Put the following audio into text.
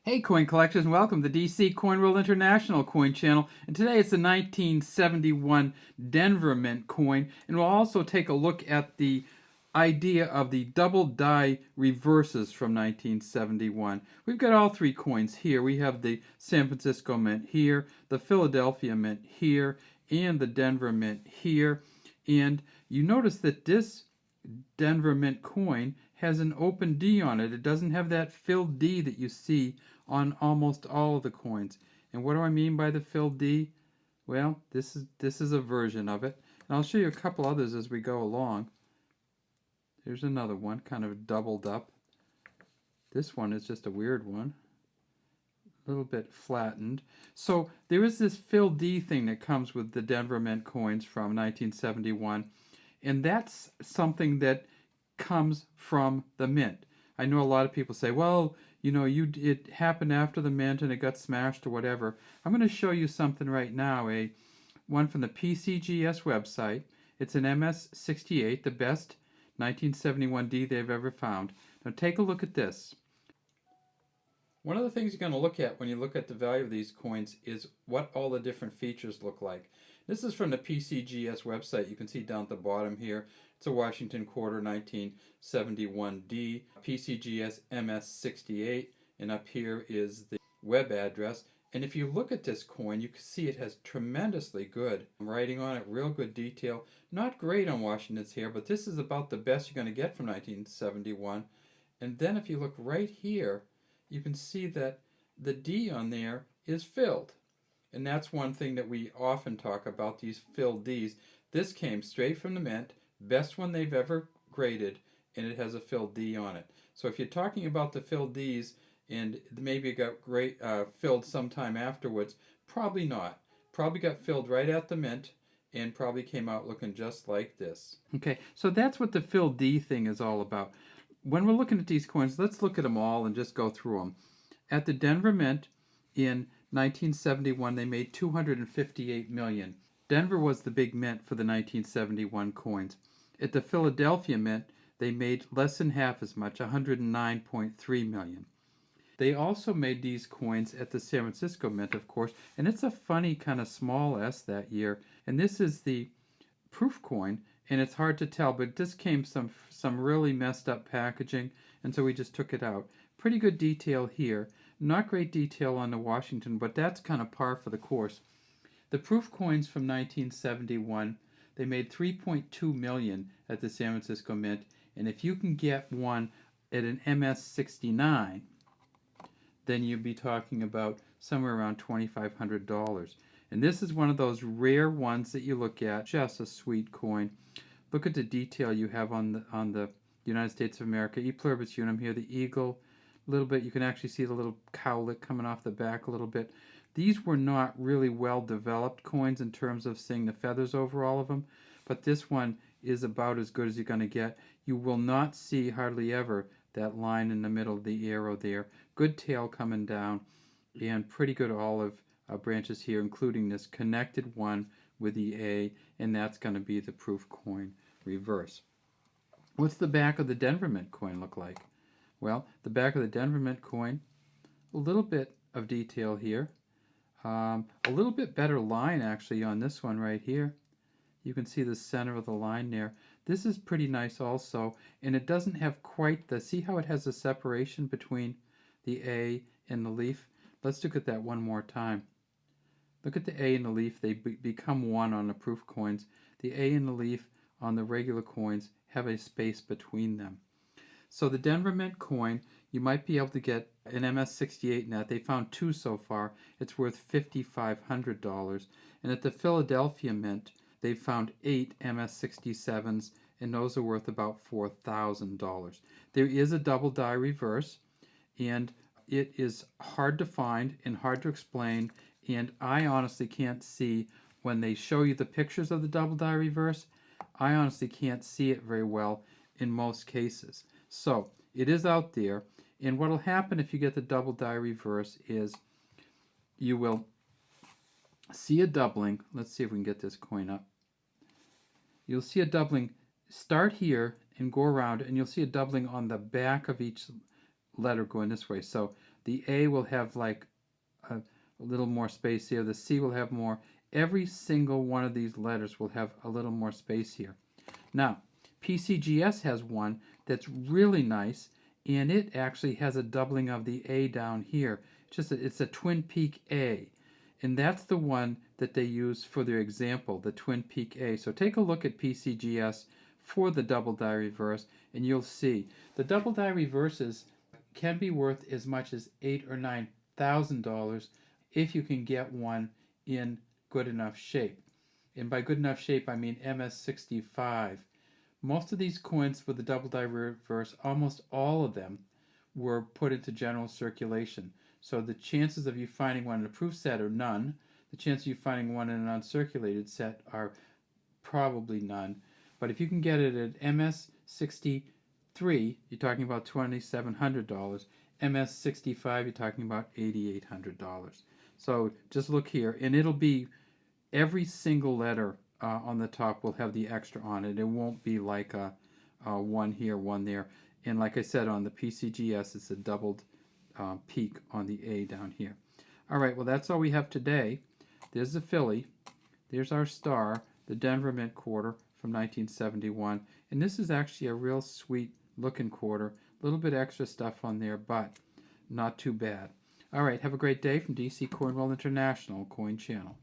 Hey coin collectors, and welcome to the DC Coin World International coin channel. And today it's the 1971 Denver Mint coin, and we'll also take a look at the idea of the double die reverses from 1971. We've got all three coins here. We have the San Francisco Mint here, the Philadelphia Mint here, and the Denver Mint here. And you notice that this Denver Mint coin has an open D on it. It doesn't have that filled D that you see on almost all of the coins. And what do I mean by the filled D? Well, this is a version of it. And I'll show you a couple others as we go along. Here's another one, kind of doubled up. This one is just a weird one. A little bit flattened. So there is this filled D thing that comes with the Denver Mint coins from 1971. And that's something that comes from the mint. I know a lot of people say, well, it happened after the mint and it got smashed or whatever. I'm going to show you something right now, one from the PCGS website. It's an MS68, the best 1971D they've ever found. Now take a look at this. One of the things you're going to look at when you look at the value of these coins is what all the different features look like. This is from the PCGS website. You can see down at the bottom here. It's a Washington Quarter 1971D, PCGS MS68, and up here is the web address. And if you look at this coin, you can see it has tremendously good writing on it, real good detail. Not great on Washington's here, but this is about the best you're going to get from 1971. And then if you look right here, you can see that the D on there is filled. And that's one thing that we often talk about, these filled Ds. This came straight from the mint, best one they've ever graded, and it has a filled D on it. So if you're talking about the filled Ds and maybe it got filled sometime afterwards, probably not. Probably got filled right at the mint and probably came out looking just like this. Okay, so that's what the filled D thing is all about. When we're looking at these coins, let's look at them all and just go through them. At the Denver Mint in 1971, they made 258 million. Denver was the big mint for the 1971 coins. At the Philadelphia Mint, they made less than half as much, 109.3 million. They also made these coins at the San Francisco Mint, of course, and it's a funny kind of small S that year. And this is the proof coin, and it's hard to tell, but this came some really messed up packaging, and so we just took it out. Pretty good detail here. Not great detail on the Washington, but that's kind of par for the course. The proof coins from 1971, they made 3.2 million at the San Francisco Mint, and if you can get one at an MS69, then you'd be talking about somewhere around $2,500. And this is one of those rare ones that you look at, just a sweet coin. Look at the detail you have on the United States of America, E pluribus unum here, the eagle, a little bit. You can actually see the little cowlet coming off the back a little bit. These were not really well developed coins in terms of seeing the feathers over all of them, but this one is about as good as you're going to get. You will not see hardly ever that line in the middle of the arrow there. Good tail coming down and pretty good olive branches here, including this connected one with the A, and that's going to be the proof coin reverse. What's the back of the Denver Mint coin look like? Well, the back of the Denver Mint coin, a little bit of detail here. A little bit better line actually on this one right here. You can see the center of the line there. This is pretty nice also, and it doesn't have quite the, see how it has a separation between the A and the leaf? Let's look at that one more time. Look at the A and the leaf, they become one on the proof coins. The A and the leaf on the regular coins have a space between them. So the Denver Mint coin, you might be able to get an MS68 in that. They found two so far. It's worth $5,500. And at the Philadelphia Mint, they've found 8 MS67s, and those are worth about $4,000. There is a double die reverse, and it is hard to find and hard to explain, and I honestly can't see when they show you the pictures of the double die reverse. I honestly can't see it very well in most cases. So it is out there, and what will happen if you get the double die reverse is you will see a doubling. Let's see if we can get this coin up. You'll see a doubling start here and go around, and you'll see a doubling on the back of each letter going this way. So The A will have like a little more space here. The C will have more. Every single one of these letters will have a little more space here. Now, PCGS has one that's really nice, and it actually has a doubling of the A down here. It's a Twin Peak A, and that's the one that they use for their example, the Twin Peak A. So take a look at PCGS for the double die reverse, and you'll see the double die reverses can be worth as much as $8,000 or $9,000 if you can get one in good enough shape. And by good enough shape, I mean MS65. Most of these coins with the double die reverse, almost all of them, were put into general circulation. So the chances of you finding one in a proof set are none. The chances of you finding one in an uncirculated set are probably none. But if you can get it at MS63, you're talking about $2,700. MS65, you're talking about $8,800. So just look here, and it'll be every single letter on the top will have the extra on it. It won't be like a one here, one there. And like I said, on the PCGS, it's a doubled peak on the A down here. All right, well, that's all we have today. There's the Philly. There's our star, the Denver Mint quarter from 1971. And this is actually a real sweet looking quarter. A little bit extra stuff on there, but not too bad. All right, have a great day from DC Coin World International Coin Channel.